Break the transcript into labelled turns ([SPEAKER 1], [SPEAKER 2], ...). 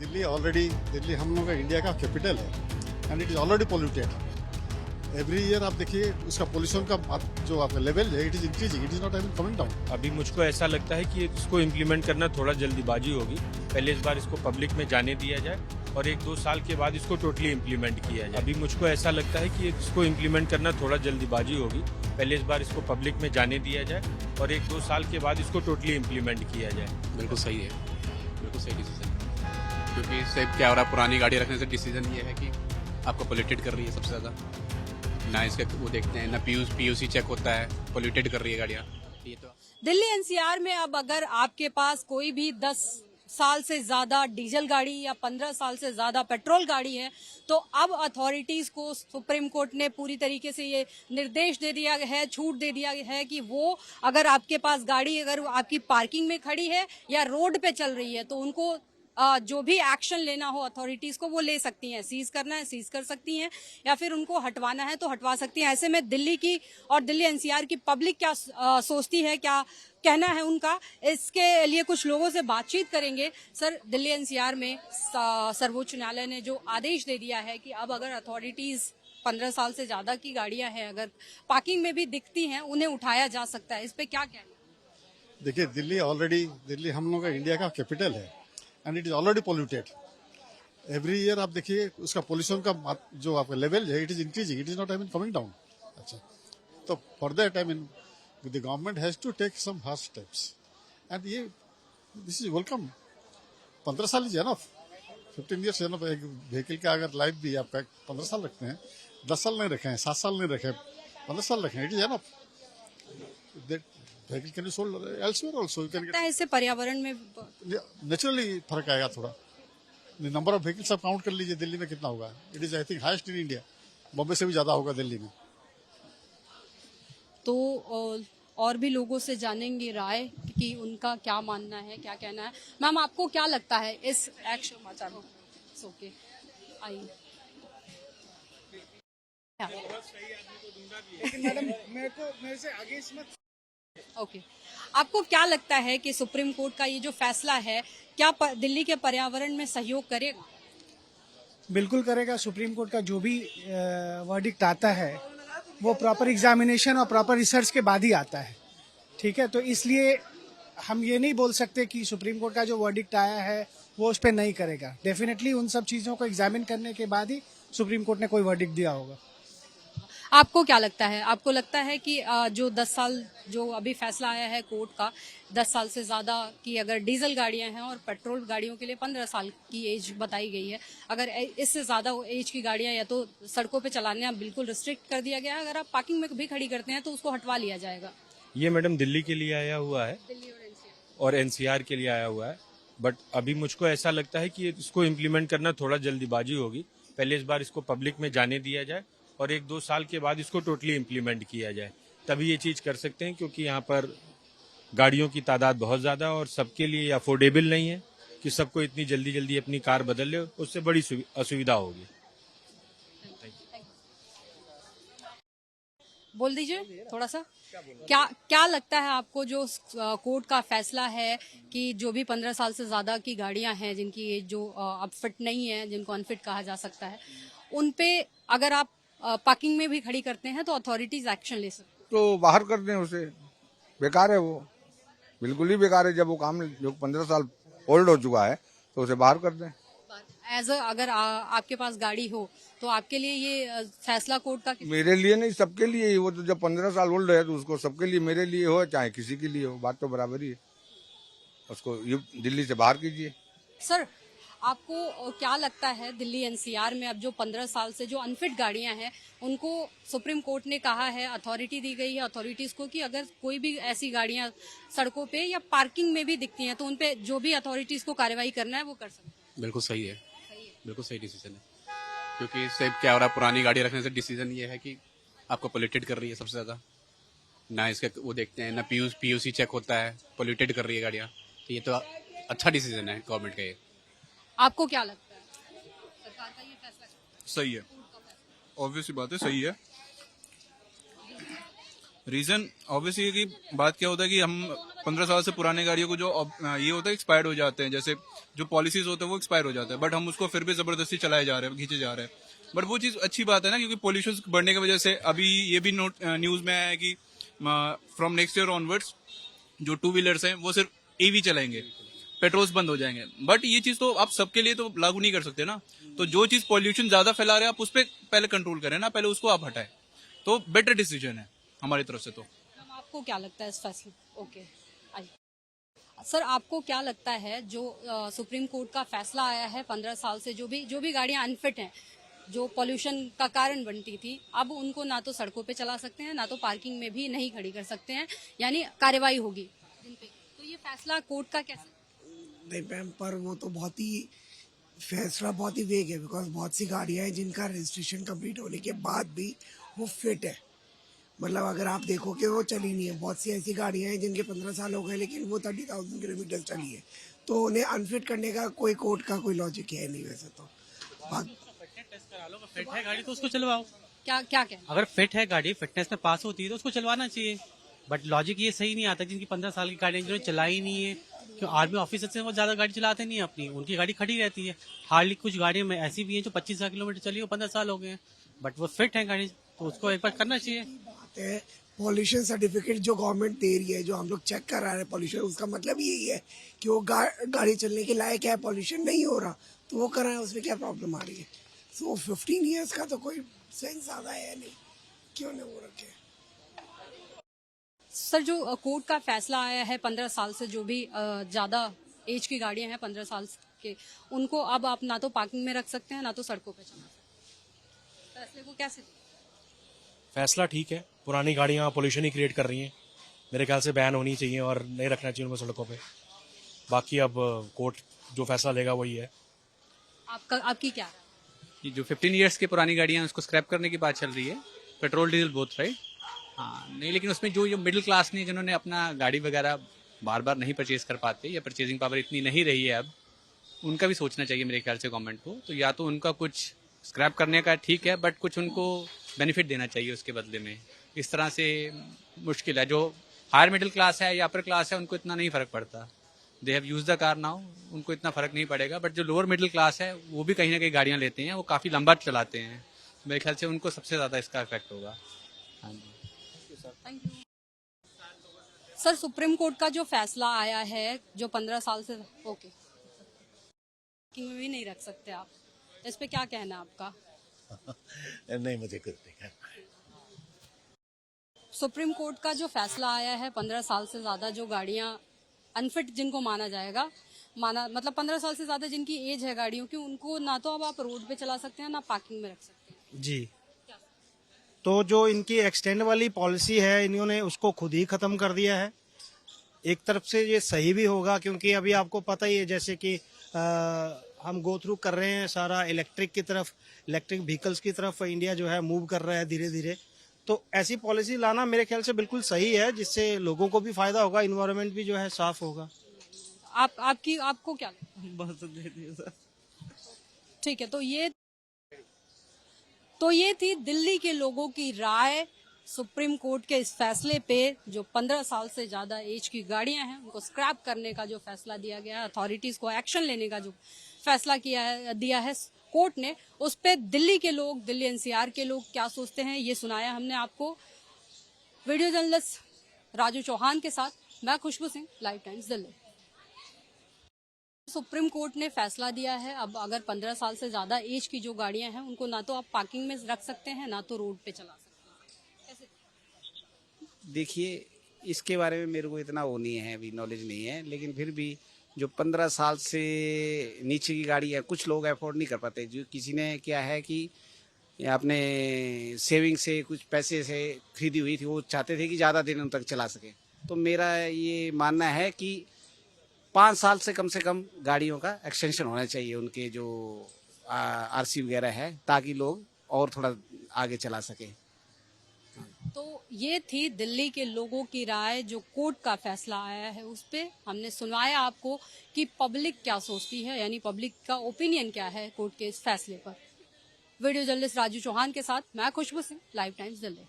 [SPEAKER 1] दिल्ली हम लोग का इंडिया का कैपिटल है and it is already polluted. Every year आप देखिए उसका पोल्यूशन का जो आपका लेवल है it is increasing, it is not even coming down.
[SPEAKER 2] अभी मुझको ऐसा लगता है कि इसको इम्प्लीमेंट करना थोड़ा जल्दीबाजी होगी। पहले इस बार इसको पब्लिक में जाने दिया जाए और 1-2 साल के बाद इसको टोटली इम्प्लीमेंट किया जाए। अभी मुझको ऐसा लगता है कि इसको इम्प्लीमेंट करना थोड़ा जल्दीबाजी होगी। पहले इस बार इसको पब्लिक में जाने दिया जाए और 1-2 साल के बाद इसको टोटली इम्प्लीमेंट किया जाए।
[SPEAKER 3] बिल्कुल सही है, बिल्कुल सही डिसीजन है। क्योंकि इससे क्या हो रहा है, पुरानी गाड़ी रखने से डिसीजन ये है कि आपको पोल्यूटेड कर रही है सबसे ज़्यादा। ना इसके वो देखते हैं, ना पीयूसी चेक होता है, पोल्यूटेड कर रही है गाड़ियाँ। ये तो
[SPEAKER 4] दिल्ली एनसीआर में अब अगर आपके पास कोई भी 10 साल से ज्यादा डीजल गाड़ी या 15 साल से ज्यादा पेट्रोल गाड़ी है तो अब अथॉरिटीज को सुप्रीम कोर्ट ने पूरी तरीके से ये निर्देश दे दिया है, छूट दे दिया है कि वो अगर आपके पास गाड़ी अगर आपकी पार्किंग में खड़ी है या रोड पे चल रही है तो उनको जो भी एक्शन लेना हो अथॉरिटीज को वो ले सकती हैं। सीज करना है सीज कर सकती हैं या फिर उनको हटवाना है तो हटवा सकती हैं। ऐसे में दिल्ली की और दिल्ली एनसीआर की पब्लिक क्या सोचती है, क्या कहना है उनका, इसके लिए कुछ लोगों से बातचीत करेंगे। सर, दिल्ली एनसीआर में सर्वोच्च न्यायालय ने जो आदेश दे दिया है कि अब अगर अथॉरिटीज 15 साल से ज्यादा की गाड़ियां हैं अगर पार्किंग में भी दिखती हैं उन्हें उठाया जा सकता है, इस पे क्या कहना?
[SPEAKER 1] देखिए दिल्ली हम लोग का इंडिया का कैपिटल है and it is already polluted. Every year आप देखिए उसका पोल्यूशन का जो आपका लेवल है it is increasing, it is not even coming down. अच्छा, तो for that I mean the government has to take some hard steps and ये दिस इज वेलकम। 15 साल इज एनफ, 15 ईयर्स एनफ। एक vehicle का अगर life भी आपका 15 साल रखते हैं, 10 साल नहीं रखे हैं, 7 साल नहीं रखे, 15 साल रखे हैं, it is enough. Vehicle can be sold elsewhere also, you can get.
[SPEAKER 4] इससे पर्यावरण में
[SPEAKER 1] नेचुरली फर्क आएगा थोड़ा। नंबर ऑफ व्हीकल्स आप काउंट कर लीजिए दिल्ली में कितना होगा। It is I think highest in India, Bombay से भी ज्यादा होगा दिल्ली में।
[SPEAKER 4] तो और भी लोगों से जानेंगे राय कि उनका क्या मानना है, क्या कहना है। मैम, आपको क्या लगता है इस एक्शन? ओके, आइए।
[SPEAKER 5] मैडम मेरे से आगे इसमें
[SPEAKER 4] ओके, आपको क्या लगता है कि सुप्रीम कोर्ट का ये जो फैसला है क्या दिल्ली के पर्यावरण में सहयोग करेगा?
[SPEAKER 5] बिल्कुल करेगा। सुप्रीम कोर्ट का जो भी वर्डिक्ट आता है वो प्रॉपर एग्जामिनेशन और प्रॉपर रिसर्च के बाद ही आता है, ठीक है। तो इसलिए हम ये नहीं बोल सकते कि सुप्रीम कोर्ट का जो वर्डिक्ट आया है वो उस पर नहीं करेगा। डेफिनेटली उन सब चीज़ों को एग्जामिन करने के बाद ही सुप्रीम कोर्ट ने कोई वर्डिक्ट दिया होगा।
[SPEAKER 4] आपको क्या लगता है? आपको लगता है कि जो 10 साल जो अभी फैसला आया है कोर्ट का, 10 साल से ज्यादा की अगर डीजल गाड़ियां हैं और पेट्रोल गाड़ियों के लिए 15 साल की एज बताई गई है, अगर इससे ज्यादा एज की गाड़ियां या तो सड़कों पे चलाने बिल्कुल रिस्ट्रिक्ट कर दिया गया है, अगर आप पार्किंग में भी खड़ी करते हैं तो उसको हटवा लिया जाएगा।
[SPEAKER 2] ये मैडम दिल्ली के लिए आया हुआ है
[SPEAKER 4] दिल्ली
[SPEAKER 2] और एनसीआर के लिए आया हुआ है, बट अभी मुझको ऐसा लगता है कि इसको इम्प्लीमेंट करना थोड़ा जल्दीबाजी होगी। पहले इस बार इसको पब्लिक में जाने दिया जाए और 1-2 साल के बाद इसको टोटली इम्प्लीमेंट किया जाए, तभी ये चीज कर सकते हैं। क्योंकि यहाँ पर गाड़ियों की तादाद बहुत ज्यादा और सबके लिए अफोर्डेबल नहीं है कि सबको इतनी जल्दी जल्दी अपनी कार बदल ले, उससे बड़ी असुविधा होगी।
[SPEAKER 4] बोल दीजिए थोड़ा सा, क्या लगता है आपको जो कोर्ट का फैसला है कि जो भी 15 साल से ज्यादा की गाड़ियां हैं जिनकी एज जो अब फिट नहीं है, जिनको अनफिट कहा जा सकता है, उन पे अगर आप पार्किंग में भी खड़ी करते हैं तो अथॉरिटीज एक्शन ले सकते हैं?
[SPEAKER 6] तो बाहर कर दें उसे, बेकार है वो, बिल्कुल ही बेकार है। जब वो काम जो 15 साल ओल्ड हो चुका है तो उसे बाहर कर दें।
[SPEAKER 4] अगर आपके पास गाड़ी हो तो आपके लिए ये फैसला कोर्ट का?
[SPEAKER 6] मेरे लिए नहीं, सबके लिए ही। वो तो जब 15 साल ओल्ड है तो उसको सबके लिए, मेरे लिए हो चाहे किसी के लिए हो, बात तो बराबर ही है। उसको दिल्ली से बाहर कीजिए।
[SPEAKER 4] सर, आपको क्या लगता है दिल्ली एनसीआर में अब जो 15 साल से जो अनफिट गाड़ियां हैं उनको सुप्रीम कोर्ट ने कहा है, अथॉरिटी दी गई है अथॉरिटीज को कि अगर कोई भी ऐसी गाड़ियां सड़कों पे या पार्किंग में भी दिखती हैं तो उन पे जो भी अथॉरिटीज को कार्रवाई करना है वो कर सकते हैं?
[SPEAKER 3] बिल्कुल सही है, बिल्कुल सही डिसीजन है। क्योंकि इससे क्या हो रहा है, पुरानी गाड़ी रखने से डिसीजन ये है कि आपको पोल्यूटेड कर रही है सबसे ज्यादा। ना इसके वो देखते हैं, ना पीयूसी चेक होता है, पोल्यूटेड कर रही है गाड़ियाँ। तो ये तो अच्छा डिसीजन है गवर्नमेंट का। ये
[SPEAKER 4] आपको क्या लगता है सरकार का ये फैसला?
[SPEAKER 7] सही है, ऑब्वियस बात है, सही है। रीजन ऑब्वियसली की बात क्या होता है कि हम 15 साल से पुराने गाड़ियों को जो ये होता है एक्सपायर्ड हो जाते हैं, जैसे जो पॉलिसीज होते हैं वो एक्सपायर हो जाते हैं, बट हम उसको फिर भी जबरदस्ती चलाए जा रहे हैं, खींचे जा रहे हैं। बट वो चीज अच्छी बात है ना, क्योंकि पोल्यूशन बढ़ने की वजह से अभी ये भी न्यूज में आया है कि फ्रॉम नेक्स्ट ईयर ऑनवर्ड्स जो 2 व्हीलर्स हैं वो सिर्फ ईवी चलाएंगे, पेट्रोल्स बंद हो जाएंगे। बट ये चीज तो आप सबके लिए तो लागू नहीं कर सकते ना, तो जो चीज पॉल्यूशन ज्यादा फैला रहे हैं आप उस पर पहले कंट्रोल करें ना, पहले उसको आप हटाएं, तो बेटर डिसीजन है हमारी तरफ से। तो
[SPEAKER 4] मैम, आपको क्या लगता है इस फैसले? ओके, आइए सर, आपको क्या लगता है जो सुप्रीम कोर्ट का फैसला आया है, 15 साल से जो भी गाड़ियां अनफिट हैं, जो पोल्यूशन का कारण बनती थी, अब उनको ना तो सड़कों पे चला सकते हैं, ना तो पार्किंग में भी नहीं खड़ी कर सकते हैं, यानी कार्रवाई होगी जिन पे। तो ये फैसला कोर्ट का कैसे?
[SPEAKER 8] नहीं मैम, पर वो तो बहुत ही फैसला बहुत ही वेग है, बिकॉज बहुत सी गाड़ियां हैं जिनका रजिस्ट्रेशन कंप्लीट होने के बाद भी वो फिट है। मतलब अगर आप देखोगे वो चली नहीं है। बहुत सी ऐसी गाड़ियां हैं जिनके 15 साल हो गए लेकिन वो 30,000 किलोमीटर चली है, तो उन्हें अनफिट करने का कोई कोर्ट का कोई लॉजिक है नहीं वैसे तो।
[SPEAKER 9] टेस्ट करा लो, फिट है गाड़ी तो उसको चलवाओ।
[SPEAKER 4] क्या कहना?
[SPEAKER 9] अगर फिट है गाड़ी, फिटनेस में पास होती है तो उसको चलवाना चाहिए। बट लॉजिक ये सही नहीं आता जिनकी 15 साल की गाड़ी जिन्होंने चलाई नहीं है, क्यों आर्मी ऑफिसर से वो ज्यादा गाड़ी चलाते नहीं है अपनी, उनकी गाड़ी खड़ी रहती है। हार्डली कुछ गाड़ियां में ऐसी भी हैं जो 25,000 किलोमीटर चली हो, 15 साल हो गए हैं, बट वो फिट है गाड़ी, तो उसको एक बार करना चाहिए।
[SPEAKER 8] पॉल्यूशन सर्टिफिकेट जो गवर्नमेंट दे रही है, जो हम लोग चेक करा रहे हैं पॉल्यूशन, उसका मतलब यही है कि वो गाड़ी चलने के लायक है, पॉल्यूशन नहीं हो रहा, तो वो कराएं, उसमें क्या प्रॉब्लम आ रही है। सो 15 ईयर्स का तो कोई सेंस ज्यादा है नहीं, क्यों नहीं वो रखे।
[SPEAKER 4] सर, जो कोर्ट का फैसला आया है, 15 साल से जो भी ज्यादा एज की गाड़ियां हैं, 15 साल के, उनको अब आप ना तो पार्किंग में रख सकते हैं, ना तो सड़कों पे चला सकते हैं। फैसले को कैसे?
[SPEAKER 10] फैसला ठीक है, पुरानी गाड़ियाँ पोल्यूशन ही क्रिएट कर रही हैं, मेरे ख्याल से बैन होनी चाहिए और नहीं रखना चाहिए उनको सड़कों पे। बाकी अब कोर्ट जो फैसला लेगा वही है।
[SPEAKER 4] आपकी क्या?
[SPEAKER 3] ये जो 15 ईयर्स की पुरानी गाड़ियां हैं उसको स्क्रैप करने की बात चल रही है, पेट्रोल डीजल बोथ, राइट? हाँ, नहीं, लेकिन उसमें जो मिडिल क्लास ने, जिन्होंने अपना गाड़ी वगैरह बार बार नहीं परचेज कर पाते या परचेजिंग पावर इतनी नहीं रही है अब, उनका भी सोचना चाहिए मेरे ख्याल से गवर्नमेंट को। तो या तो उनका कुछ स्क्रैप करने का ठीक है, बट कुछ उनको बेनिफिट देना चाहिए उसके बदले में। इस तरह से मुश्किल है। जो हायर मिडिल क्लास है या अपर क्लास है उनको इतना नहीं फर्क पड़ता, they have use the car now, उनको इतना फर्क नहीं पड़ेगा। बट जो लोअर मिडिल क्लास है वो भी कहीं ना कहीं गाड़ियां लेते हैं, वो काफी लंबा चलाते हैं, मेरे ख्याल से उनको सबसे ज्यादा इसका इफेक्ट होगा। हाँ जी,
[SPEAKER 4] thank you sir. Supreme court का जो फैसला आया है, जो 15 साल से ओके में भी नहीं रख सकते आप, इस पे क्या कहना है आपका?
[SPEAKER 11] नहीं, मुझे कुछ नहीं कहना।
[SPEAKER 4] सुप्रीम कोर्ट का जो फैसला आया है, 15 साल से ज्यादा जो गाड़ियां अनफिट जिनको माना जाएगा, मतलब 15 साल से ज्यादा जिनकी एज है गाड़ियों की, उनको ना तो अब आप रोड पे चला सकते हैं, ना पार्किंग में रख सकते हैं।
[SPEAKER 5] जी, तो जो इनकी एक्सटेंड वाली पॉलिसी है, इन्होंने उसको खुद ही खत्म कर दिया है। एक तरफ से ये सही भी होगा, क्योंकि अभी आपको पता ही है जैसे कि हम गो थ्रू कर रहे हैं सारा इलेक्ट्रिक की तरफ, इलेक्ट्रिक व्हीकल्स की तरफ इंडिया जो है मूव कर रहा है धीरे धीरे। तो ऐसी पॉलिसी लाना मेरे ख्याल से बिल्कुल सही है, जिससे लोगों को भी फायदा होगा, इन्वायरमेंट भी जो है साफ होगा।
[SPEAKER 4] आपको क्या लगता है? ठीक है, तो ये थी दिल्ली के लोगों की राय सुप्रीम कोर्ट के इस फैसले पे, जो 15 साल से ज्यादा एज की गाड़ियां हैं उनको स्क्रैप करने का जो फैसला दिया गया है, अथॉरिटीज को एक्शन लेने का जो फैसला दिया है कोर्ट ने, उस पे दिल्ली के लोग, दिल्ली एनसीआर के लोग क्या सोचते हैं, ये सुनाया हमने आपको। वीडियो जर्नलिस्ट राजू चौहान के साथ मैं Khushboo Singh, Live Times Delhi. Supreme court ने फैसला दिया है, अब अगर 15 साल से ज्यादा एज की जो गाड़ियां हैं उनको ना तो आप पार्किंग में रख सकते हैं, ना तो रोड पे चला सकते हैं।
[SPEAKER 12] देखिए, इसके बारे में मेरे को इतना वो नहीं है, अभी नॉलेज नहीं है, लेकिन फिर भी जो 15 साल से नीचे की गाड़ी है, कुछ लोग अफोर्ड नहीं कर पाते। जो किसी ने क्या है कि अपने सेविंग से कुछ पैसे से खरीदी हुई थी, वो चाहते थे कि ज़्यादा दिनों तक चला सके। तो मेरा ये मानना है कि 5 साल से कम गाड़ियों का एक्सटेंशन होना चाहिए, उनके जो आरसी वगैरह है, ताकि लोग और थोड़ा आगे चला सके।
[SPEAKER 4] तो ये थी दिल्ली के लोगों की राय, जो कोर्ट का फैसला आया है उस पे हमने सुनवाया आपको कि पब्लिक क्या सोचती है, यानी पब्लिक का ओपिनियन क्या है कोर्ट के इस फैसले पर। वीडियो जर्नलिस्ट राजू चौहान के साथ मैं खुशबू सिंह, लाइव टाइम्स दिल्ली।